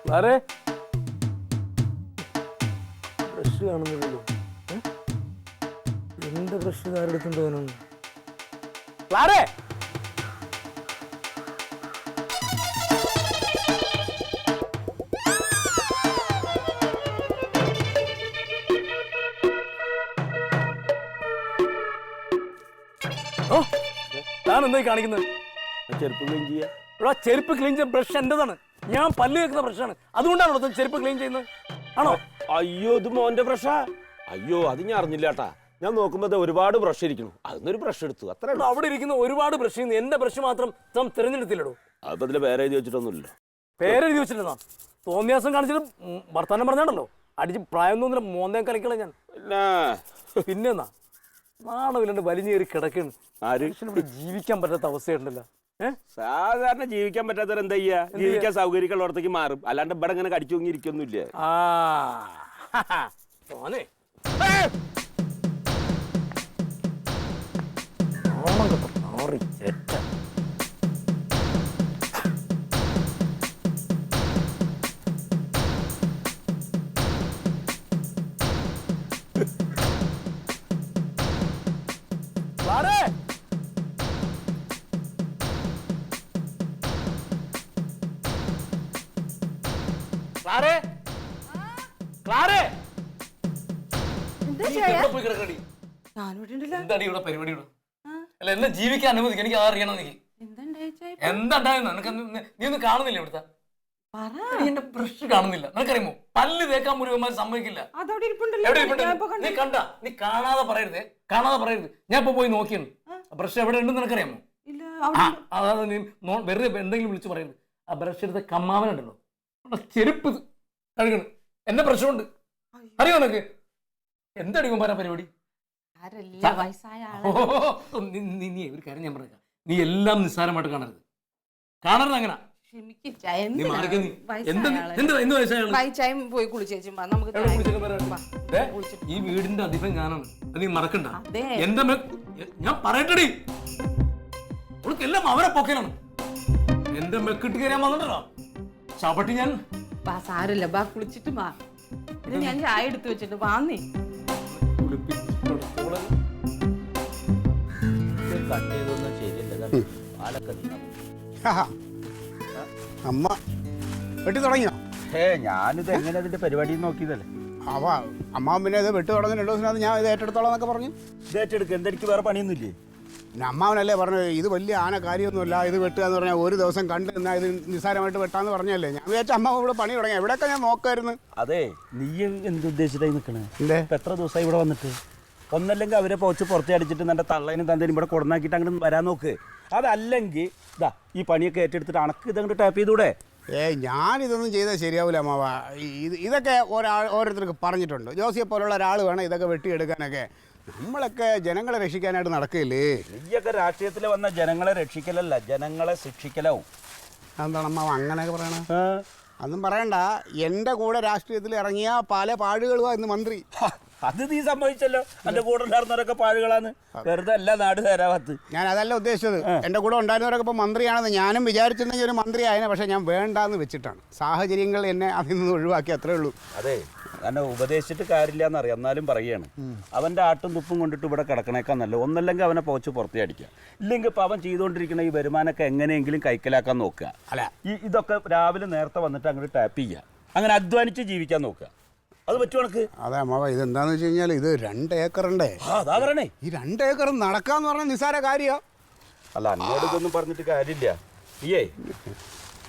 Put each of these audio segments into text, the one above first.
ക്ലാരേ, brush കാണുന്നില്ലല്ലോ. എന്റെ brush ആരെടുത്തുണ്ട് തോന്നുന്നു. ക്ലാരേ, താൻ എന്തായി കാണിക്കുന്നത്? ചെരുപ്പ് ക്ലീൻ ചെയ്യാ. ഇവിടെ ചെരുപ്പ് ക്ലീൻ ചെയ്യാൻ ബ്രഷ് എന്റേതാണ്. ഞാൻ പല്ല് കേൾക്കുന്ന ബ്രഷാണ്. അതുകൊണ്ടാണോ ചെരുപ്പ് ക്ലീൻ ചെയ്യുന്നത്? ആണോ? അയ്യോ, ഇത് മോന്റെ ബ്രഷാ. അയ്യോ, അത് ഞാൻ അറിഞ്ഞില്ല കേട്ടാ. ഞാൻ നോക്കുമ്പോ ഒരുപാട് ബ്രഷ് ഇരിക്കുന്നു. അതൊരു ബ്രഷ് എടുത്തു, അത്ര. അവിടെ ഇരിക്കുന്ന ഒരുപാട് ബ്രഷ് എന്റെ ബ്രഷ് മാത്രം താൻ തിരഞ്ഞെടുത്തില്ലടോ. അപ്പൊ അതില് പേര് എഴുതി വെച്ചിട്ടൊന്നുമില്ല. പേരെഴുതി വെച്ചിട്ടുണ്ടാ? തോന്നിയാസം കാണിച്ചിട്ട് വർത്താനം പറഞ്ഞാണല്ലോ. അടിച്ച് പ്രായം തോന്നില്ല. മോന്തേം കളിക്കള ഞാൻ. പിന്നെ എന്നാ നാണമില്ലാണ്ട് വലിഞ്ഞേറി കിടക്കാണ്. ഇവിടെ ജീവിക്കാൻ പറ്റാത്ത അവസ്ഥയുണ്ടല്ലോ. സാധാരണ ജീവിക്കാൻ പറ്റാത്തവർ എന്താ ചെയ്യാ? ജീവിക്കാൻ സൗകര്യമുള്ളടത്തേക്ക് മാറും. അല്ലാണ്ട് ഇവിടെ ഇങ്ങനെ കടിച്ചു തൂങ്ങി ഇരിക്കൊന്നുമില്ല. എന്നെ ജീവിക്കാൻ അനുവദിക്കും. എനിക്ക് അതറിയണം. നീ എന്താണ്ടായെന്ന് നിനക്ക് നീ ഒന്നും കാണുന്നില്ല. ഇവിടുത്തെ എന്റെ ബ്രഷ് കാണുന്നില്ല. നിനക്കറിയുമോ? പല്ല് തേക്കാൻ മുഴുവന്മാർ സമ്മതിക്കില്ല. നീ കണ്ട? നീ കാണാതെ പറയരുതേ, കാണാതെ പറയരുത്. ഞാൻ ഇപ്പൊ പോയി നോക്കിയാണ്. ബ്രഷ് എവിടെ ഉണ്ടെന്ന് നിനക്കറിയാമോ? അതായത് നീ വെറുതെ എന്തെങ്കിലും വിളിച്ച് പറയരുത്. ആ ബ്രഷ് എടുത്ത കമ്മാവനുണ്ടല്ലോ, ചെരുപ്പ് കഴുകണ്. എന്റെ ബ്രഷുണ്ട്. അറിയോ നിനക്ക്? എന്താടി കുമാര പരിപാടി? നീ ഒരു കാര്യം ഞാൻ പറഞ്ഞേക്കാം. നീ എല്ലാം നിസ്സാരമായിട്ട് കാണരുത്. അങ്ങനെ ഈ വീടിന്റെ അധിപൻ ഞാനാണ്. നീ മറക്കണ്ട. എന്റെ ഞാൻ പറയട്ടടി, എല്ലാം അവരെ പൊക്കലാണ്. എന്റെ മെക്കിട്ട് കയറാൻ വന്നിട്ടോ ചവിട്ടി ഞാൻ. സാരല്ല, ബാ കുളിച്ചിട്ട് വാ. ഞാൻ ചായ എടുത്തു വെച്ചിട്ട് വാന്നേ. അമ്മ വെട്ടി തുടങ്ങിയോ? ഞാനിത് എങ്ങനെ അതിന്റെ പരിപാടി നോക്കിയതല്ലേ. അമ്മ പിന്നെ ഇത് വെട്ടി തുടങ്ങി 2 ദിവസത്തിനകത്ത് ഞാൻ ഇത് ഏറ്റെടുത്തോളാം എന്നൊക്കെ പറഞ്ഞു. ഇത് ഏറ്റെടുക്കുക. എന്തെനിക്ക് വേറെ പണിയൊന്നുമില്ലേ? പിന്നെ അമ്മാവനല്ലേ പറഞ്ഞു ഇത് വലിയ ആന കാര്യമൊന്നുമില്ല, ഇത് വെട്ടുക എന്ന് പറഞ്ഞാൽ ഒരു ദിവസം കണ്ട് എന്നാൽ ഇത് നിസ്സാരമായിട്ട് വെട്ടാന്ന് പറഞ്ഞല്ലേ. ഞാൻ വിചാരിച്ച അമ്മാവ് ഇവിടെ പണി തുടങ്ങി. എവിടെയൊക്കെ ഞാൻ നോക്കായിരുന്നു. അതെ, നീ എന്തുദ്ദേശിച്ചായി നിൽക്കണേ? എത്ര ദിവസമായി ഇവിടെ വന്നിട്ട്? ഒന്നല്ലെങ്കിൽ അവരെ പോച്ച് പുറത്ത് അടിച്ചിട്ട് എൻ്റെ തള്ളേനും തന്തേനും ഇവിടെ കൊടുന്നാക്കിയിട്ട് അങ്ങോട്ട് വരാൻ നോക്ക്. അതല്ലെങ്കിൽ ഇതാ ഈ പണിയൊക്കെ ഏറ്റെടുത്തിട്ട് അണക്ക് ഇതങ്ങോട്ട് ടാപ്പ് ചെയ്തൂടെ? ഞാനിതൊന്നും ചെയ്താൽ ശരിയാവില്ല അമ്മാവ. ഇതൊക്കെ ഓരോരുത്തർക്ക് പറഞ്ഞിട്ടുണ്ട്. ജോസിയെ പോലുള്ള ഒരാൾ വേണം ഇതൊക്കെ വെട്ടിയെടുക്കാനൊക്കെ. നമ്മളൊക്കെ ജനങ്ങളെ രക്ഷിക്കാനായിട്ട് നടക്കില്ലേ? നീയൊക്കെ രാഷ്ട്രീയത്തിൽ വന്ന ജനങ്ങളെ രക്ഷിക്കലല്ല, ജനങ്ങളെ ശിക്ഷിക്കലാവും. എന്താണ് അമ്മാവ അങ്ങനെയൊക്കെ പറയണേ? അതൊന്നും പറയണ്ട. എൻ്റെ കൂടെ രാഷ്ട്രീയത്തിൽ ഇറങ്ങിയ പല പാടുകളുവാ ഇന്ന് മന്ത്രി. അത് നീ സമ്മതിച്ചല്ലോ. എൻ്റെ കൂടെ ഉണ്ടായിരുന്നവരൊക്കെ പാഴുകളാന്ന്. വെറുതെ അല്ല നാട് തരാവത്ത്. ഞാൻ അതല്ല ഉദ്ദേശിച്ചത്. എൻ്റെ കൂടെ ഉണ്ടായിരുന്നവരൊക്കെ ഇപ്പോൾ മന്ത്രിയാണെന്ന് ഞാനും വിചാരിച്ചിരുന്നെങ്കിൽ ഒരു മന്ത്രി ആയതിനെ. പക്ഷേ ഞാൻ വേണ്ടാന്ന് വെച്ചിട്ടാണ്. സാഹചര്യങ്ങൾ എന്നെ അതിൽ നിന്ന് ഒഴിവാക്കി, അത്രേ ഉള്ളൂ. അതെ, എന്നെ ഉപദേശിച്ചിട്ട് കാര്യമില്ല എന്നറിയാം, എന്നാലും പറയുകയാണ്. അവൻ്റെ ആട്ടും തുപ്പും കൊണ്ടിട്ട് ഇവിടെ കിടക്കണേക്കാൾ നല്ല ഒന്നല്ലെങ്കിൽ അവനെ പോച്ച് പുറത്തേ അടിക്കുക. ഇല്ലെങ്കിൽ ഇപ്പം അവൻ ചെയ്തുകൊണ്ടിരിക്കുന്ന ഈ വരുമാനമൊക്കെ എങ്ങനെയെങ്കിലും കൈക്കലാക്കാൻ നോക്കുക. അല്ല, ഇതൊക്കെ രാവിലെ നേരത്തെ വന്നിട്ട് അങ്ങോട്ട് ടാപ്പ് ചെയ്യുക. അങ്ങനെ അധ്വാനിച്ച് ജീവിക്കാൻ നോക്കുക. അത് പറ്റും കണക്ക്. അതെ അമ്മാവ, ഇതെന്താന്ന് വെച്ച് കഴിഞ്ഞാൽ ഇത് 2 ഏക്കറുണ്ടേ. അതാ പറയണേ, ഈ 2 ഏക്കർ നടക്കാന്ന് പറഞ്ഞാൽ നിസ്സാര കാര്യമാണ്. അല്ല, എന്നോട് ഇതൊന്നും പറഞ്ഞിട്ട് കാര്യമില്ല.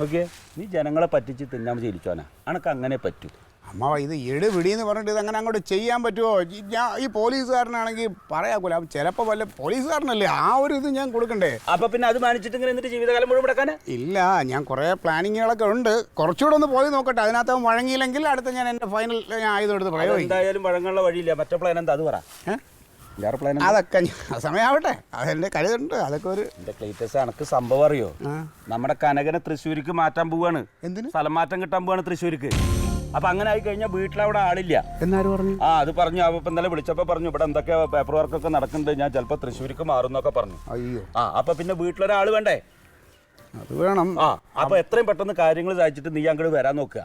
ഓക്കെ, നീ ജനങ്ങളെ പറ്റിച്ച് തിന്നാൻ ജീവിച്ചോനാ. അനക്ക് അങ്ങനെ പറ്റൂ. അമ്മാവ ഇത് എടുപിടിയെന്ന് പറഞ്ഞിട്ട് ഇതങ്ങനെ അങ്ങോട്ട് ചെയ്യാൻ പറ്റുമോ? ഞാൻ ഈ പോലീസുകാരനാണെങ്കിൽ പറയാക്കൂല. ചിലപ്പോൾ വല്ല പോലീസുകാരനല്ലേ, ആ ഒരു ഇത് ഞാൻ കൊടുക്കണ്ടേ? അപ്പൊ പിന്നെ അത് മാനിച്ചിട്ട് ഇങ്ങനെ എന്നിട്ട് ജീവിതകാലം മുഴുവൻ കിടക്കാനാ? ഇല്ല, ഞാൻ കുറേ പ്ലാനിങ്ങുകളൊക്കെ ഉണ്ട്. കുറച്ചുകൂടെ ഒന്ന് പോയി നോക്കട്ടെ. അതിനകത്ത് വഴങ്ങിയില്ലെങ്കിൽ അടുത്ത ഞാൻ എൻ്റെ ഫൈനൽ ആയുധം എടുത്ത് പ്രയോഗിക്കും. എന്തായാലും വഴങ്ങാനുള്ള വഴിയില്ല. മറ്റേ പ്ലാൻ എന്താ അത് പറ. അതൊക്കെ സമയമാവട്ടെ, അതെന്റെ കരുതുണ്ട്. അതൊക്കെ ഒരു എന്റെ ക്ലീറ്റസ് അനക്ക് സംഭവം അറിയോ? നമ്മുടെ കനകനെ തൃശ്ശൂർക്ക് മാറ്റാൻ പോവാണ്. എന്തിന്? സ്ഥലം മാറ്റം കിട്ടാൻ പോവാണ് തൃശ്ശൂർക്ക്. അപ്പൊ അങ്ങനെ ആയി കഴിഞ്ഞാൽ വീട്ടിലവിടെ ആളില്ല. എന്നാരും പറഞ്ഞു? ആ അത് പറഞ്ഞു. അപ്പൊ ഇന്നലെ വിളിച്ചപ്പോ പറഞ്ഞു ഇവിടെ എന്തൊക്കെ പേപ്പർ വർക്കൊക്കെ നടക്കുന്നുണ്ട്, ഞാൻ ചിലപ്പോൾ തൃശ്ശൂർക്ക് മാറുന്നൊക്കെ പറഞ്ഞു. അയ്യോ. ആ അപ്പൊ പിന്നെ വീട്ടിലൊരാൾ വേണ്ടേ? അത് വേണം. ആ അപ്പൊ എത്രയും പെട്ടെന്ന് കാര്യങ്ങൾ സാധിച്ചിട്ട് നീ അങ്ങോട്ട് വരാൻ നോക്കുക.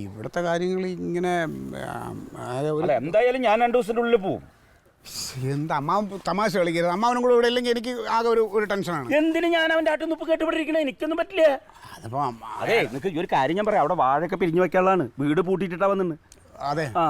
ഇവിടുത്തെ കാര്യങ്ങൾ ഇങ്ങനെ അല്ല എന്തായാലും ഞാൻ 2 ദിവസത്തിൻ്റെ ഉള്ളിൽ പോവും. എന്താ അമ്മാവൻ തമാശ കളിക്കരുത്. അമ്മാവനും കൂടെ ഇവിടെ ഇല്ലെങ്കിൽ എനിക്ക് ആകെ ഒരു ടെൻഷനാണ്. എന്തിന് ഞാൻ അവൻ്റെ ആട്ടുന്നുപ്പ് കേട്ടുപിടിക്കണേ? എനിക്കൊന്നും പറ്റില്ല. അതിപ്പോ അതെ നിനക്ക് ഒരു കാര്യം ഞാൻ പറയാം, അവിടെ വാഴയൊക്കെ പിരിഞ്ഞു വെക്കാനുള്ളതാണ്, വീട് പൂട്ടിയിട്ടാ വന്നിട്ട്. അതെ ആ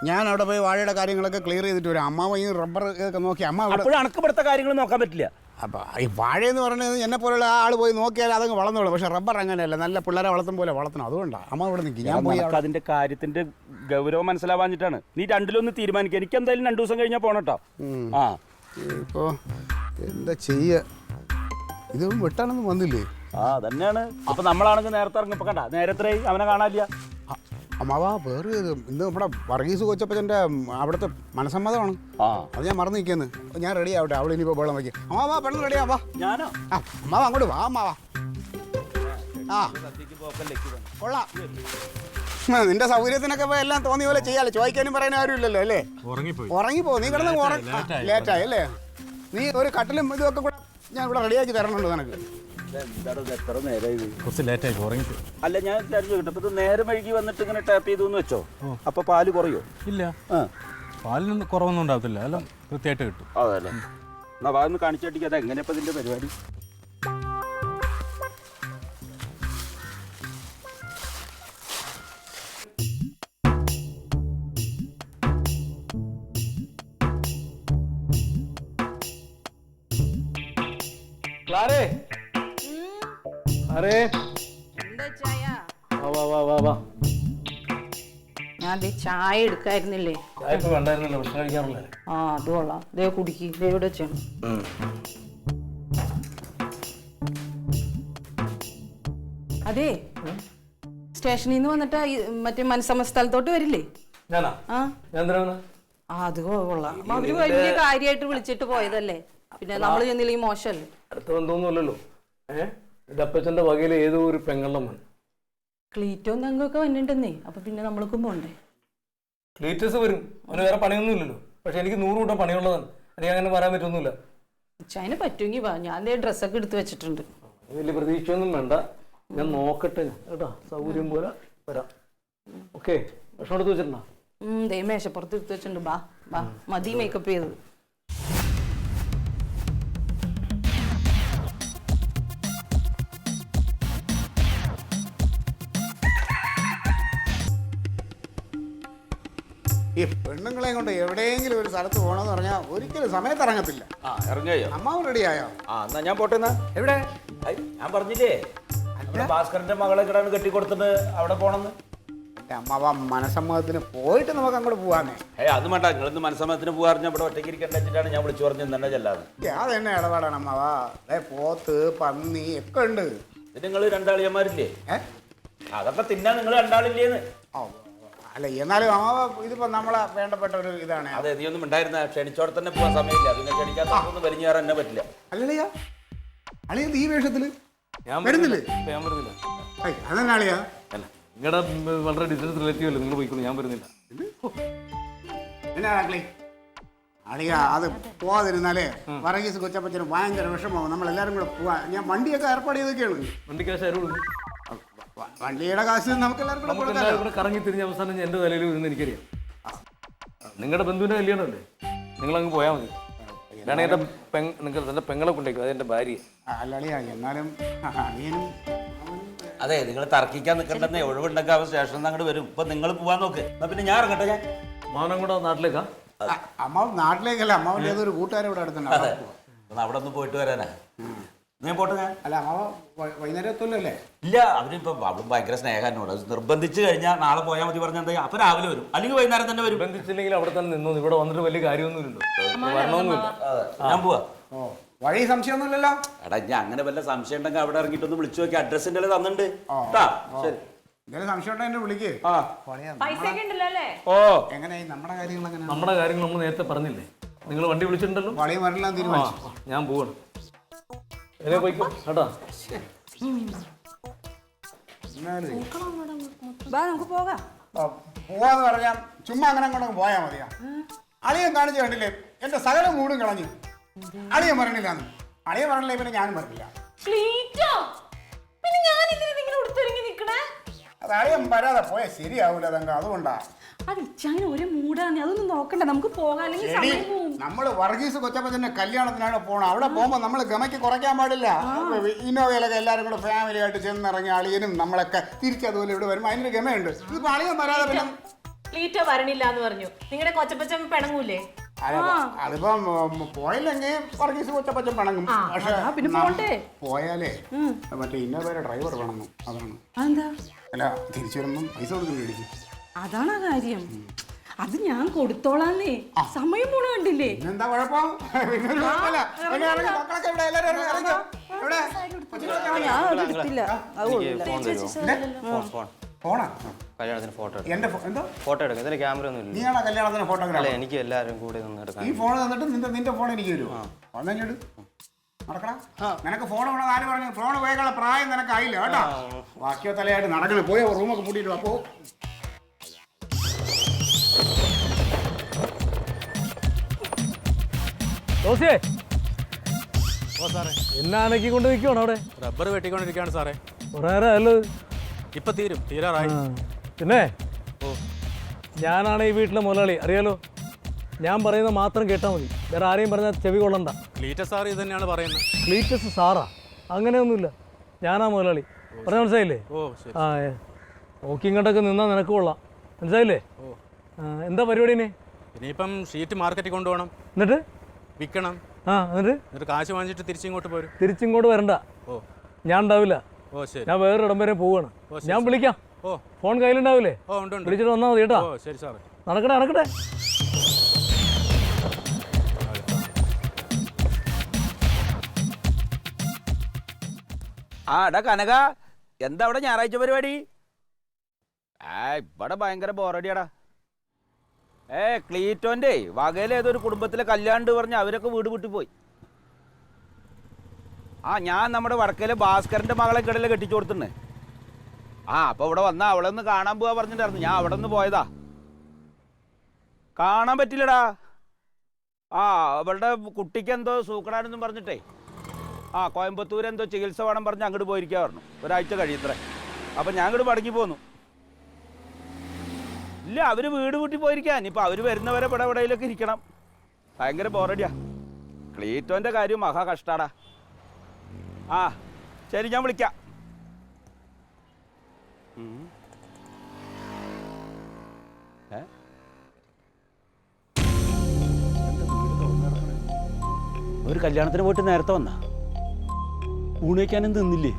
ഞാൻ അവിടെ പോയി വാഴയുടെ കാര്യങ്ങളൊക്കെ ക്ലിയർ ചെയ്തിട്ട് വരാം. അമ്മാവൻ ഈ റബ്ബർ ഒക്കെ നോക്കി അമ്മ അപ്പോഴും അണക്കപ്പെടുത്ത കാര്യങ്ങൾ നോക്കാൻ പറ്റില്ല. അപ്പോൾ ഈ വാഴയെന്ന് പറയുന്നത് എന്നെ പോലുള്ള ആൾ പോയി നോക്കിയാൽ അതങ്ങ് വളർന്നോളൂ. പക്ഷേ റബ്ബർ അങ്ങനെയല്ല, നല്ല പിള്ളേരെ വളർത്തും പോലെ വളർത്തണം. അതുകൊണ്ടാണ് അമ്മ ഇവിടെ നിൽക്കും. ഞാൻ പോയി അതിന്റെ കാര്യത്തിന്റെ ഗൗരവം മനസ്സിലാവാഞ്ഞിട്ടാണ്. നീ രണ്ടിലൊന്ന് തീരുമാനിക്കുക. എനിക്ക് എന്തായാലും 2 ദിവസം കഴിഞ്ഞാൽ പോകണം കേട്ടോ. ആ ഇപ്പോൾ എന്താ ചെയ്യുക, ഇതൊന്നും വെട്ടാനൊന്നും വന്നില്ലേ? ആ തന്നെയാണ്. അപ്പൊ നമ്മളാണെങ്കിൽ നേരത്തെ ഇറങ്ങി. ഇപ്പൊ കണ്ട നേരത്തെ അവനെ കാണാനില്ല. അമ്മാവാ വേറെ ഇന്ന് നമ്മുടെ വർഗീസ് കൊച്ചപ്പച്ചൻ്റെ അവിടുത്തെ മനസ്സമ്മതമാണ്. അത് ഞാൻ മറന്നു നിൽക്കുന്നു. ഞാൻ റെഡി ആവട്ടെ, അവൾ ഇനിയിപ്പോൾ വെള്ളം വയ്ക്കും. അമ്മാവാ പെട്ടെന്ന് റെഡി ആവാ. ഞാനോ? ആ അമ്മാവാ അങ്ങോട്ട് വാ. അമ്മാവാ ആ കൊള്ളാം. നിന്റെ സൗകര്യത്തിനൊക്കെ ഇപ്പോൾ എല്ലാം തോന്നിയ പോലെ ചെയ്യാമല്ലോ. ചോദിക്കാനും പറയാനും ആരും ഇല്ലല്ലോ അല്ലേ? ഉറങ്ങിപ്പോ. നീ കിടന്ന് ലേറ്റായി അല്ലേ? നീ ഒരു കട്ടിലും ഇതൊക്കെ കൂടെ ഞാൻ ഇവിടെ റെഡിയാക്കി തരണുണ്ട് നിനക്ക്. എത്ര നേരമായി? കുറച്ച് ലേറ്റായി ഉറങ്ങി. അല്ല ഞാൻ കിട്ടും നേരെ വൈകി വന്നിട്ട് ഇങ്ങനെ ടാപ്പ് ചെയ്തു എന്ന് വെച്ചോ, അപ്പൊ പാല് കുറയോ? ഇല്ല, പാലിനൊന്നും കുറവൊന്നും ഉണ്ടാകത്തില്ല, എല്ലാം കൃത്യമായിട്ട് കിട്ടും. അതല്ലേ, എന്നാ വാ ഒന്ന് കാണിച്ചടിക്കുക. അത് എങ്ങനെയപ്പോ ഇതിന്റെ പരിപാടി? ക്ലാരേ, ക്ലാരേ, വാ വാ വാ വാ വാ. ഞാൻ ചായ എടുക്കായിരുന്നില്ലേ? ചായ ഇപ്പൊ വേണ്ടായിരുന്നല്ലോ, ഭക്ഷണം കഴിക്കാറുള്ളേ. ആ അത് കൊള്ളാം. ദേ കുടിക്ക്. ദേ ഇവിടെ വെച്ചാണ്. അതെ, സ്റ്റേഷനിൽ നിന്ന് വന്നിട്ട് മറ്റേ മനസ്സമ്മ സ്ഥലത്തോട്ട് വരില്ലേ? ഞാനാ? ആ ഞാൻ എന്തിനാ? അത് കൊള്ളാം. അവര് വലിയ കാര്യമായിട്ട് വിളിച്ചിട്ട് പോയതല്ലേ, പിന്നെ നമ്മൾ ചെന്നില്ലെങ്കിൽ മോശമല്ലേ? അടുത്ത ബന്ധമൊന്നുമല്ലല്ലോ. ഇത് അപ്പച്ചന്റെ വകയിൽ ഏതോ ഒരു പെങ്ങളമ്മ. ക്ലീറ്റോം തങ്കൊക്കെ വന്നിട്ടുണ്ടെന്നേ. അപ്പൊ പിന്നെ നമ്മൾക്കും പോണ്ടേ? ക്ലീറ്റസ് വരും, അവന് വേറെ പണിയൊന്നും ഇല്ലല്ലോ. പക്ഷെ എനിക്ക് 100 കൂട്ടം പണിയുള്ളതാണ്. എനിക്ക് അങ്ങനെ വരാൻ പറ്റൊന്നുമില്ല. അതിന് പറ്റുമെങ്കിൽ വാ, ഞാൻ ഡ്രസ്സൊക്കെ എടുത്ത് വെച്ചിട്ടുണ്ട്. വലിയ പ്രതീക്ഷയൊന്നും വേണ്ട, ഞാൻ നോക്കട്ടെ കേട്ടോ. സൗകര്യം പോലെ വരാം. ഓക്കെ, ഭക്ഷണം എടുത്ത് വെച്ചിട്ടുണ്ടോ? ദേ മേശപ്പുറത്ത് എടുത്ത് വെച്ചിട്ടുണ്ട്. ബാ ബാ, മതി മേക്കപ്പ് ചെയ്തത്. ഈ പെണ്ണുങ്ങളെ കൊണ്ട് എവിടെയെങ്കിലും ഒരു സ്ഥലത്ത് പോകണമെന്ന് പറഞ്ഞാൽ ഒരിക്കലും സമയത്ത് ഇറങ്ങത്തില്ല. ഇറങ്ങിയോ? അമ്മാവൻ റെഡിയായോ? എന്നാ ഞാൻ പോട്ടെ. എവിടെ? ഞാൻ പറഞ്ഞില്ലേ ഭാസ്കരന്റെ മകളെ കിടാണ് കെട്ടിക്കൊടുത്തിട്ട് അവിടെ പോണെന്ന്. അമ്മാവ മനസ്സമ്മതത്തിന് പോയിട്ട് നമുക്ക് അങ്ങോട്ട് പോവാന്നേ. അത് വേണ്ട, നിങ്ങളിന്ന് മനസ്സമ്മതത്തിന് പോകാറിഞ്ഞ ഇവിടെ ഒറ്റയ്ക്ക് ഇരിക്കേണ്ട വെച്ചിട്ടാണ് ഞാൻ വിളിച്ചു പറഞ്ഞു തന്നെ ചെല്ലാതെ. അതെന്നെ ഇടപാടാണ് അമ്മാവ. പോത്ത് പന്നി ഒക്കെ ഉണ്ട്. ഇത് നിങ്ങൾ 2 അളിയന്മാരില്ലേ? അതൊക്കെ തിന്നാൻ നിങ്ങൾ 2 ആളില്ലേന്ന്. അല്ല എന്നാലും അമ്മാവ ഇതിപ്പോ നമ്മളെ വേണ്ടപ്പെട്ട ഒരു ഇതാണ്. അതെ, നീ ഒന്നും ഉണ്ടായിരുന്ന ക്ഷണിച്ചോടെ തന്നെ പോകാൻ സമയമില്ല. പിന്നെ ക്ഷണിക്കാത്തൊന്നും വലിഞ്ഞു കയറാൻ എന്നെ പറ്റില്ല. അല്ലല്ലയാ അളിയ ഈ വേഷത്തില് ഞാൻ വരുന്നില്ലേ? ഞാൻ വരുന്നില്ല. അതെന്നെ അളിയാ. അല്ല, നിങ്ങളുടെ വളരെ ഡിസ്റ്റൻസ് റിലേറ്റീവ് അല്ലേ, നിങ്ങൾ പോയിക്കോളൂ, ഞാൻ വരുന്നില്ല. എന്നാ അളിയ അത് പോവാതിരുന്നാലേ വർഗീസ് കൊച്ചപ്പച്ചന് ഭയങ്കര വിഷമമാവും. നമ്മളെല്ലാവരും കൂടെ പോവാ. ഞാൻ വണ്ടിയൊക്കെ ഏർപ്പാട് ചെയ്തൊക്കെയാണ്. വണ്ടി കാശ് ആരും കൊടുക്കും? വണ്ടിയുടെ കാശ് നമുക്ക് എല്ലാവരും കൂടെ കറങ്ങി തിരിഞ്ഞ അവസാനം എൻ്റെ തലയിൽ വരുന്ന എനിക്കറിയാം. നിങ്ങളുടെ ബന്ധുവിൻ്റെ കല്യാണമല്ലേ, നിങ്ങളങ്ങ് പോയാൽ മതി. വേണമെങ്കിൽ എൻ്റെ പെങ്ങളെ കൊണ്ടേക്കും, അത് എൻ്റെ ഭാര്യ. അല്ലളിയാ എന്നാലും അളിയനും. അതെ, നിങ്ങൾ തർക്കിക്കാൻ നിൽക്കണ്ടെന്നേ. ഒഴിവുണ്ടെങ്കിൽ അവൻ സ്റ്റേഷനിൽ നിന്ന് അങ്ങോട്ട് വരും. ഇപ്പൊ നിങ്ങൾ പോവാൻ നോക്ക്. എന്നാ പിന്നെ ഞാൻ ഇറങ്ങട്ടെ. ഞാൻ മാനം കൂടെ നാട്ടിലേക്കാ? അമ്മാവ് നാട്ടിലേക്കല്ല, അമ്മാവിൻ്റെ ഏതൊരു കൂട്ടുകാരെ ഇവിടെ അടുത്തുണ്ട്. അതെ, അവിടെ ഒന്ന് പോയിട്ട് വരാനാ. ഞാൻ പോട്ടെ. ഞാൻ അല്ല അമ്മാവ വൈകുന്നേരം എത്തുമല്ലോ? ഇല്ല, അവരിപ്പോ അവളും ഭയങ്കര സ്നേഹം എന്നോട്. നിർബന്ധിച്ച് കഴിഞ്ഞാൽ നാളെ പോയാൽ മതി പറഞ്ഞാൽ എന്താ, അപ്പൊ രാവിലെ വരും, അല്ലെങ്കിൽ വൈകുന്നേരം തന്നെ വരും. ബന്ധിച്ചില്ലെങ്കിൽ അവിടെ തന്നെ നിന്നു. ഇവിടെ വന്നിട്ട് വലിയ കാര്യമൊന്നുമില്ലല്ലോ, വരണമൊന്നുമില്ല. ഞാൻ പോവാ. വഴി സംശയമൊന്നുമില്ലല്ലോ? എടാ, ഞാൻ അങ്ങനെ വല്ല സംശയം ഉണ്ടെങ്കിൽ അവിടെ ഇറങ്ങിയിട്ടൊന്ന് വിളിച്ചു നോക്കി. അഡ്രസ്സിന്റെ തന്നിട്ടുണ്ട്. ശരി, എന്തെങ്കിലും സംശയം ഉണ്ടെങ്കിൽ എന്നെ വിളിക്കേ. എങ്ങനെയായി നമ്മുടെ കാര്യങ്ങൾ? എങ്ങനെ? നമ്മുടെ കാര്യങ്ങൾ നമ്മൾ നേരത്തെ പറഞ്ഞില്ലേ, നിങ്ങൾ വണ്ടി വിളിച്ചിട്ടുണ്ടല്ലോ. വളിയും വരലാൻ തീരുമാനിച്ചു. ഞാൻ പോവാണ്. പോയിക്കോ കേട്ടോ. നമുക്ക് പോകാം. പോവാന്ന് പറഞ്ഞാൽ ചുമ്മാ അങ്ങനെ അങ്ങോട്ട് പോയാൽ മതിയാ. അളിയൻ കാണിച്ചു കണ്ടില്ലേ, എന്റെ സകല മൂടും കളഞ്ഞു. അളിയൻ പറഞ്ഞില്ലാന്ന്. അളിയൻ പറഞ്ഞില്ലേ പിന്നെ ഞാനും പറഞ്ഞില്ല. അത് അളിയൻ വരാതെ പോയാൽ ശരിയാവൂല തങ്ക, അതുകൊണ്ടാ. അത് ഇച്ചാൻ ഒരു മൂടാണ്, അതൊന്നും നോക്കണ്ട, നമുക്ക് പോകാം, അല്ലെങ്കിൽ സമയം പോവും. നമ്മള് വർഗീസ് കൊച്ചപ്പച്ചന്റെ കല്യാണത്തിനാണ് പോണം. അവിടെ പോകുമ്പോ നമ്മള് ഗമയ്ക്ക് കുറയ്ക്കാൻ പാടില്ല. ഇന്നോവയിലൊക്കെ എല്ലാരും കൂടെ ഫാമിലി ആയിട്ട് ചെന്നിറങ്ങി അളിയനും നമ്മളൊക്കെ തിരിച്ചതുപോലെ ഇവിടെ വരുമ്പോ അതിനൊരു ഗമയുണ്ട്. ഇതിപ്പോ അളിയൻ വരാതെ പിന്നെ ലീറ്റോ വരണില്ല എന്ന് പറഞ്ഞു. നിങ്ങളുടെ കൊച്ചപ്പച്ചൻ പിണങ്ങൂലേ? അതിപ്പം പോയില്ലെങ്കിൽ വർഗീസ് കൊച്ചപ്പച്ചൻ പിണങ്ങും. പക്ഷെ പോയാലേ മറ്റേ ഇന്നോവയുടെ ഡ്രൈവർ വേണമെന്നു. അതാണ്. അല്ല തിരിച്ചു വരുമ്പം പൈസ കൊടുത്ത് മേടിക്കും. അതാണ് ആ കാര്യം. അത് ഞാൻ കൊടുത്തോളാന്നേ, സമയം പോണ കണ്ടില്ലേ. എന്താ കുഴപ്പം? ഫോട്ടോ എടുക്കാം. ഇതിന് ക്യാമറ ഒന്നും ഇല്ല. നീയാണോ കല്യാണത്തിന് ഫോട്ടോഗ്രാഫർ? എനിക്ക് എല്ലാവരും കൂടെ നിന്ന് എടുക്കാം. ഈ ഫോൺ തന്നിട്ട് നിന്റെ ഫോൺ എനിക്ക് തരുമോ? വന്നെങ്ങോട്ട് നടക്കണം. നിനക്ക് ഫോൺ വേണം ആര് പറഞ്ഞു? ഫോൺ ഉപയോഗിക്കാനുള്ള പ്രായം നിനക്കായില്ല കേട്ടോ. ബാക്കിയോ തലയായിട്ട് നടക്കണം. പോയോ റൂമൊക്കെ പൂട്ടിയിട്ട് അപ്പോ എന്നാനൊക്കെ കൊണ്ട് നിൽക്കുവാണ് അവിടെ. റബ്ബർ വെട്ടിക്കൊണ്ടിരിക്കുകയാണ് സാറേ. കുറേ നേരമല്ലോ. ഇപ്പൊ തീരാറായി. പിന്നെ ഞാനാണ് ഈ വീട്ടിലെ മുതലാളി, അറിയാലോ. ഞാൻ പറയുന്നത് മാത്രം കേട്ടാൽ മതി, വേറെ ആരെയും പറഞ്ഞാൽ ചെവി കൊള്ളണ്ട. ക്ലീറ്റസ് സാർ ഇത് തന്നെയാണ് പറയുന്നത്. ക്ലീറ്റസ് സാറാ? അങ്ങനെയൊന്നുമില്ല, ഞാനാ മുതലാളി. പറഞ്ഞ മനസ്സിലായില്ലേ? ആ, നോക്കി ഇങ്ങോട്ടൊക്കെ നിന്നാൽ നിനക്ക് കൊള്ളാം, മനസ്സിലായില്ലേ? എന്താ പരിപാടി? ഇനിയിപ്പം ഷീറ്റ് മാർക്കറ്റിൽ കൊണ്ടുപോകണം, എന്നിട്ട് വിൽക്കണം. എന്നിട്ട് കാശ് വാങ്ങിച്ചിട്ട് തിരിച്ചിങ്ങോട്ട് പോരും. തിരിച്ചിങ്ങോട്ട് വരണ്ട, ഞാൻ ഉണ്ടാവില്ല. ഞാൻ വേറെ ഇടം വരെ പോവാണ്. ഞാൻ വിളിക്കാം. ഫോൺ കയ്യിലുണ്ടാവില്ലേ? വിളിച്ചിട്ട് വന്നാൽ മതി കേട്ടോ. ശരി സാറേ. നടക്കട്ടെ. ആ എടാ കനക, എന്താ അവിടെ ഞായറാഴ്ച പരിപാടി? ഇവിടെ ഭയങ്കര ബോറടിയാടാ. ക്ലീറ്റോന്റെ വകയിലെ ഏതൊരു കുടുംബത്തിലെ കല്യാണ്ട് പറഞ്ഞ് അവരൊക്കെ വീട് വിട്ടുപോയി. ഞാൻ നമ്മുടെ വടക്കയിലെ ഭാസ്കരന്റെ മകളെ കിടയിലെ കെട്ടിച്ചു കൊടുത്തിട്ടുണ്ട്. അപ്പൊ ഇവിടെ വന്നാ അവളെ ഒന്ന് കാണാൻ പോവാ പറഞ്ഞിട്ടായിരുന്നു. ഞാൻ അവിടെ നിന്ന് പോയതാ, കാണാൻ പറ്റില്ലടാ. അവളുടെ കുട്ടിക്ക് എന്തോ സൂക്കടാനെന്നും പറഞ്ഞിട്ടേ കോയമ്പത്തൂർ എന്തോ ചികിത്സ വേണം പറഞ്ഞ് അങ്ങോട്ട് പോയിരിക്കാൻ പറഞ്ഞു. ഒരാഴ്ച കഴിയത്രേ. അപ്പം ഞാൻ അങ്ങോട്ട് മടങ്ങി പോന്നു. ഇല്ല, അവർ വീട് കൂട്ടി പോയിരിക്കാൻ. ഇപ്പം അവർ വരുന്നവരെ ഇവിടെ എവിടെയിലൊക്കെ ഇരിക്കണം. ഭയങ്കര ബോറടിയാ. ക്ലീറ്റോൻ്റെ കാര്യം മഹാ കഷ്ടാടാ. ശരി, ഞാൻ വിളിക്കാം. ഒരു കല്യാണത്തിന് പോയിട്ട് നേരത്തെ വന്നാ ഊണ് വയ്ക്കാനും തിന്നില്ലേ?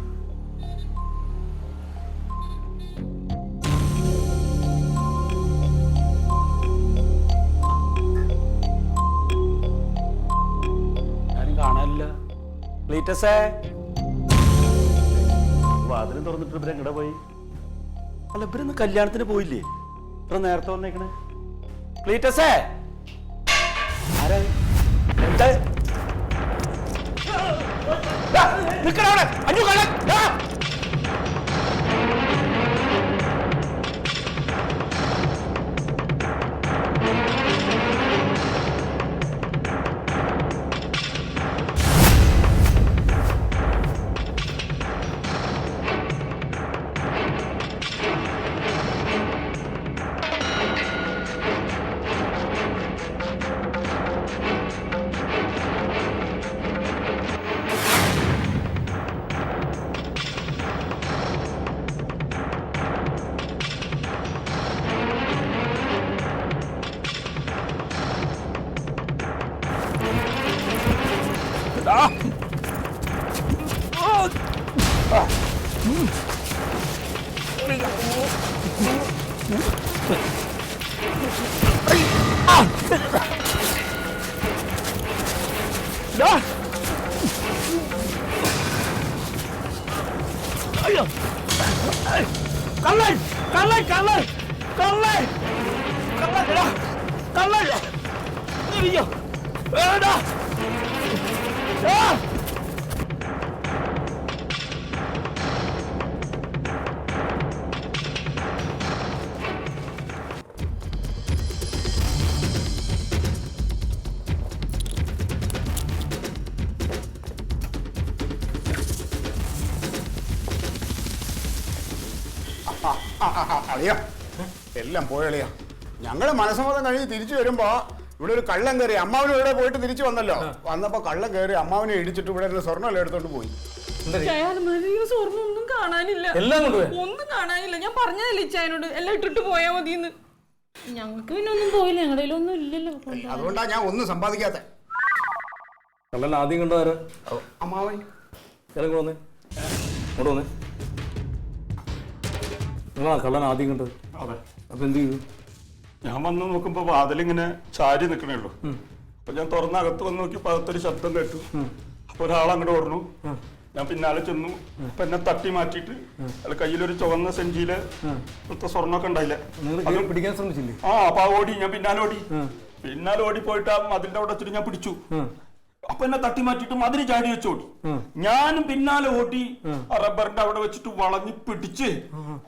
ആരും കാണാനില്ല. ക്ലീറ്റസേ, വാതിലും തുറന്നിട്ട് ഇവരെ എങ്ങടെ പോയി? അല്ല, ഇവരൊന്ന് കല്യാണത്തിന് പോയില്ലേ? ഇത്ര നേരത്തെ വന്നേക്കണേ. ക്ലീറ്റസേ, ആരാ? എന്താ നിക്കടവിടെ? അഞ്ചു കള്ളൻ! അളിയാ എല്ലാം പോയളിയാ. ഞങ്ങള് മനസ്സമ്മതം കഴിഞ്ഞ് തിരിച്ചു വരുമ്പോ ഇവിടെ ഒരു കള്ളം കയറി. അമ്മാവനും ഇവിടെ പോയിട്ട് തിരിച്ചു വന്നല്ലോ. വന്നപ്പോ കള്ളം കയറി അമ്മാവനെ ഇടിച്ചിട്ട് ഇവിടെ സ്വർണ്ണം എടുത്തോണ്ട് പോയി. സ്വർണ്ണം ഒന്നും കാണാനില്ല, എല്ലാം കൊണ്ടുപോയി. ഒന്നും കാണാനില്ല. ഞാൻ പറഞ്ഞതല്ലേ ഇച്ചായനോട് എല്ലാം ഇട്ടിട്ട് പോയാ മതിന്ന്. ഞങ്ങൾക്ക് പിന്നെ ഒന്നും പോയില്ല, ഞങ്ങളുടെ കയ്യിലൊന്നും ഇല്ലല്ലോ. അതുകൊണ്ടാ ഞാൻ ഒന്നും സമ്പാദിക്കാത്ത. കള്ളൻ ആദ്യം കണ്ടതാരാ? അമ്മാവൻ ഇറങ്ങി വന്നേ, ഇങ്ങോട്ട് വന്നേ. നിങ്ങളാ കള്ളൻ ആദ്യം കണ്ടത്? അതെ. അപ്പൊ എന്ത് ചെയ്തു? ഞാൻ വന്ന് നോക്കുമ്പോ വാതിലിങ്ങനെ ചാരി നിൽക്കണേ ഉള്ളൂ. അപ്പൊ ഞാൻ തുറന്നകത്ത് വന്ന് നോക്കിയപ്പോ അകത്തൊരു ശബ്ദം കേട്ടു. അപ്പൊ ഒരാൾ അങ്ങോട്ട് ഓടുന്നു. ഞാൻ പിന്നാലെ ചെന്നു. അപ്പൊ എന്നെ തട്ടി മാറ്റിയിട്ട് അയാൾ കയ്യിലൊരു ചുവന്ന സെഞ്ചിയില് സ്വർണ്ണമൊക്കെ ഉണ്ടായില്ല. നിങ്ങൾ പിടിക്കാൻ ശ്രമിച്ചില്ലേ? അപ്പൊ ഓടി. ഞാൻ പിന്നാലെ ഓടി പോയിട്ട് ആ മതിലിന്റെ അവിടെ വെച്ചിട്ട് ഞാൻ പിടിച്ചു. അപ്പൊ എന്നെ തട്ടി മാറ്റിയിട്ട് മതിൽ ചാടി വെച്ച് ഓടി. ഞാനും പിന്നാലെ ഓടി ആ റബ്ബറിന്റെ അവിടെ വെച്ചിട്ട് വളഞ്ഞ് പിടിച്ച്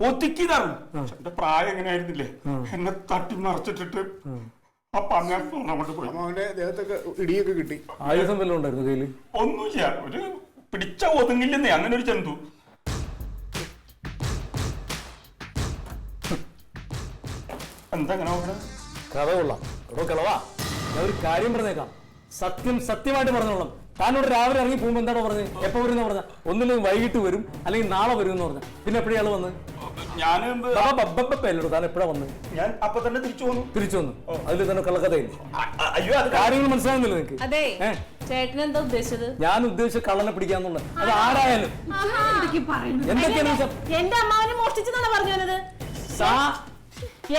ഒതുക്കിയതാണ്. എന്റെ പ്രായം എങ്ങനെയായിരുന്നില്ലേ, എന്നെ തട്ടി മറച്ചിട്ടിട്ട് അപ്പൊ അങ്ങനെ അങ്ങോട്ട് പോയി. അമ്മാവന്റെ ദേഹത്തൊക്കെ ഇടിയൊക്കെ കിട്ടി. ആയുധം വല്ലതും ഉണ്ടായിരുന്നു കയ്യില്? ഒന്നുമില്ല, ഒരു പിടിച്ച ഒതുങ്ങില്ലെന്നേ അങ്ങനെ ഒരു ജന്തു. എന്താ അങ്ങനെ കഥ കൊള്ളാം. എടോ കിളവാ, ഞാൻ ഒരു കാര്യം പറഞ്ഞേക്കാം. സത്യമായിട്ട് പറഞ്ഞോളാം. താനോട് രാവിലെ ഇറങ്ങി പോകുമ്പോ എന്താണോ പറഞ്ഞത്? എപ്പോ വരും പറഞ്ഞ? ഒന്നില്ലെങ്കിൽ വൈകിട്ട് വരും, അല്ലെങ്കിൽ നാളെ വരും എന്ന് പറഞ്ഞ. പിന്നെ എപ്പോഴാണ് വന്ന്? താൻ എപ്പോഴാ വന്ന്? ഞാൻ അപ്പൊ തന്നെ തിരിച്ചു വന്നു. അതിൽ തന്നെ കള്ളക്കഥയില്ല. അയ്യോ, അത് കാര്യങ്ങൾ മനസ്സിലാകുന്നില്ല നിനക്ക്? അതെ, ചേട്ടൻ എന്താ ഉദ്ദേശിച്ചത്? ഞാൻ ഉദ്ദേശിച്ച കള്ളനെ പിടിക്കാന്നുള്ളത്. അത് ആരായാലും എന്തൊക്കെയാണ് എന്റെ അമ്മാവനെ മോഷ്ടിച്ചെന്നാണ് പറഞ്ഞു വന്നത്.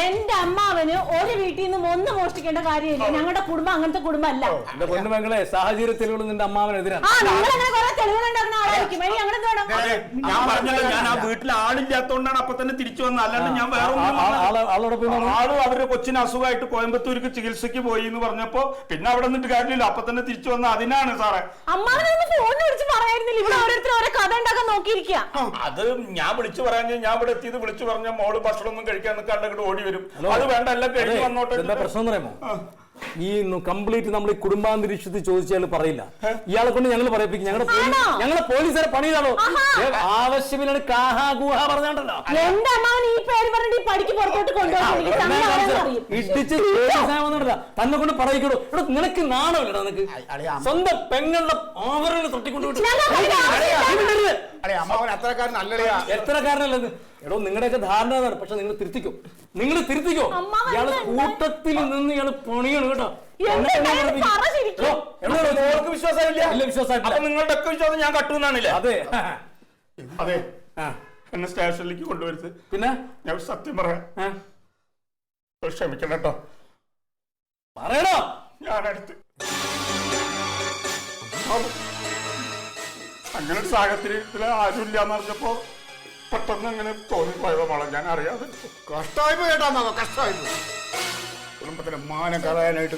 എന്റെ അമ്മാവന് ഒരു വീട്ടിൽ നിന്ന് ഒന്ന് മോഷ്ടിക്കേണ്ട കാര്യമില്ല. ഞങ്ങളുടെ കുടുംബം അങ്ങനത്തെ കുടുംബം അല്ല. എന്റെ പൊന്നുമകളെ, സാഹചര്യത്തിലുള്ള നിന്റെ അമ്മാവനെതിരാണ്. ഞാൻ പറഞ്ഞല്ലോ, ഞാൻ ആ വീട്ടിൽ ആളില്ലാത്തോണ്ടാണ് അപ്പൊ തന്നെ തിരിച്ചു വന്നത്. അല്ലാണ്ട് ഞാൻ വേറെ ആളും അവരുടെ കൊച്ചിന് അസുഖമായിട്ട് കോയമ്പത്തൂർക്ക് ചികിത്സക്ക് പോയി എന്ന് പറഞ്ഞപ്പോ പിന്നെ അവിടെ നിന്നിട്ട് കാര്യമില്ല, അപ്പൊ തന്നെ തിരിച്ചു വന്ന. അതിനാണ് സാറേ. അത് ഞാൻ വിളിച്ചു പറയാൻ, ഞാൻ ഇവിടെ എത്തിയത് വിളിച്ചു പറഞ്ഞ മോള് ഭക്ഷണമൊന്നും കഴിക്കാൻ നിൽക്കാണ്ട് ഓടി വരും. അത് വേണ്ട, എല്ലാം കഴിഞ്ഞ് വന്നോട്ടെ. എന്താ പ്രശ്നം പറയുമോ? ഈ കംപ്ലീറ്റ് നമ്മൾ ഈ കുടുംബാന്തരീക്ഷത്തിൽ ചോദിച്ചാൽ പറയില്ല. ഇയാളെ കൊണ്ട് ഞങ്ങൾ പറയിപ്പിക്കും. ഞങ്ങളെ പോലീസുകാരെ പണിയതാണോ? ആവശ്യമില്ലാണ് കാഹാ ഗുഹ പറഞ്ഞോണ്ടല്ലോ ഇടിച്ച് വന്നിട്ടില്ല. തന്നെ കൊണ്ട് പറയിക്കടോ. ഇവിടെ നിനക്ക് നാണമില്ലടാ. നിനക്ക് സ്വന്തം പെങ്ങളുടെ ആവരണ തട്ടിക്കൊണ്ടുപോയിട്ട് എത്രക്കാരനല്ലെന്ന്. എടോ, നിങ്ങളുടെയൊക്കെ ധാരണ അതാണ്. പക്ഷെ നിങ്ങൾ തിരുത്തിക്കോ. ഇയാള് കൂട്ടത്തിൽ നിന്ന് ഇയാള് പണിയാണ് കേട്ടോ. വിശ്വാസമില്ല. നിങ്ങളുടെ ഒക്കെ വിശ്വാസം ഞാൻ കട്ടുന്നാണില്ലേ? അതെ അതെ, എന്നെ സ്റ്റേഷനിലേക്ക് കൊണ്ടുവരുത്. പിന്നെ ഞാൻ സത്യം പറയാം. ക്ഷമിക്കണം കേട്ടോ. പറയണോ? ഞാനടുത്ത് അങ്ങനെ ഒരു സാഹചര്യത്തിൽ ആരുമില്ല എന്ന് പറഞ്ഞപ്പോ പെട്ടെന്ന് അങ്ങനെ തോന്നിപ്പോയതോ മോളെ. ഞാൻ അറിയാതെ കഷ്ടമായി പോയി കേട്ടോ. കഷ്ടമായി പോയി. കുടുംബത്തിന് മാനം കളയാനായിട്ട്.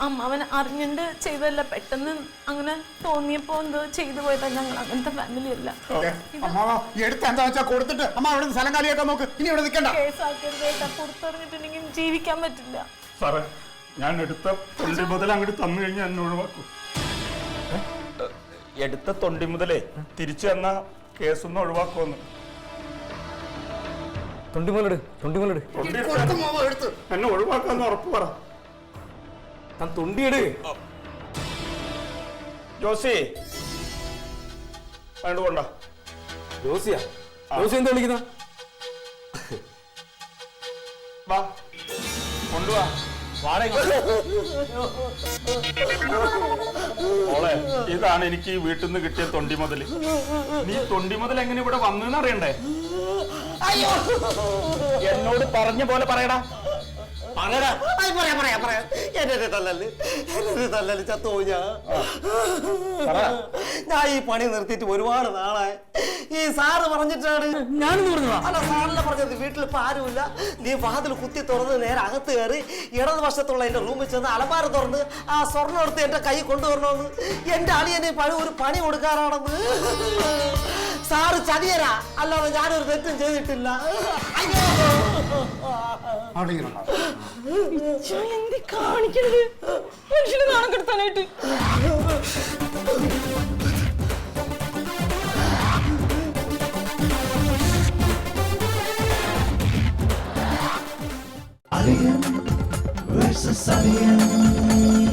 അമ്മാവൻ അറിഞ്ഞിട്ട് ചെയ്തല്ല, പെട്ടെന്ന് അങ്ങനെ തോന്നിയപ്പോ എന്തോ ചെയ്തു പോയതാ. ഞങ്ങൾ അങ്ങനത്തെ ഫാമിലി അല്ല. അമ്മാവ എടുത്ത് എന്താ വെച്ചാ കൊടുത്തിട്ട് അമ്മ ഇവിടെ സ്ഥലം കാലിയാക്കാൻ നോക്ക്. ഇനി ഇവിടെ നിൽക്കണ്ട. പുറത്തിറങ്ങിട്ടുണ്ടെങ്കിൽ ജീവിക്കാൻ പറ്റില്ല. സാറേ, ഞാൻ എടുത്ത തൊണ്ടി മുതൽ അങ്ങോട്ട് തന്നു കഴിഞ്ഞാൽ എന്നെ ഒഴിവാക്കും. എടുത്ത തൊണ്ടി മുതലേ തിരിച്ചു തന്ന കേസൊന്നും ഒഴിവാക്കുമെന്ന്. തൊണ്ടിമുലട് എന്നെ ഒഴിവാക്കാന്ന് ഉറപ്പ് പറ. താൻ തൊണ്ടിയെട്. ജോസി വേണ്ട കൊണ്ട. ജോസി എന്താ വിളിക്കുന്ന? വാ, കൊണ്ടുവാ. മോളെ, ഇതാണ് എനിക്ക് ഈ വീട്ടിൽ നിന്ന് കിട്ടിയ തൊണ്ടി മുതൽ. നീ തൊണ്ടി മുതൽ എങ്ങനെ ഇവിടെ വന്നെന്ന് അറിയണ്ടേ? എന്നോട് പറഞ്ഞ പോലെ പറയടാ. ഞാൻ ഈ പണി നിർത്തിയിട്ട് ഒരുപാട് നാളായി. ഈ സാറ് പറഞ്ഞിട്ടാണ്. അല്ല, സാറിനെ പറഞ്ഞത് വീട്ടിൽ ഇപ്പൊ ആരുമില്ല. നീ വാതിൽ കുത്തി തുറന്ന് നേരെ അകത്ത് കയറി ഇടതുവശത്തുള്ള എന്റെ റൂമിൽ ചെന്ന് അലമാര തുറന്ന് ആ സ്വർണ്ണം എടുത്ത് എന്റെ കൈ കൊണ്ടുവരണമെന്ന്. എന്റെ അളിയനെ ഒരു പണി കൊടുക്കാറാണെന്ന്. സാറ് ചതിയരാ, അല്ലാതെ ഞാനൊരു തെറ്റും ചെയ്തിട്ടില്ല. എന്ത് കാണിക്കണത്? മനുഷ്യന് നാണം കെടുത്താനായിട്ട്. Aliyan versus Aliyan.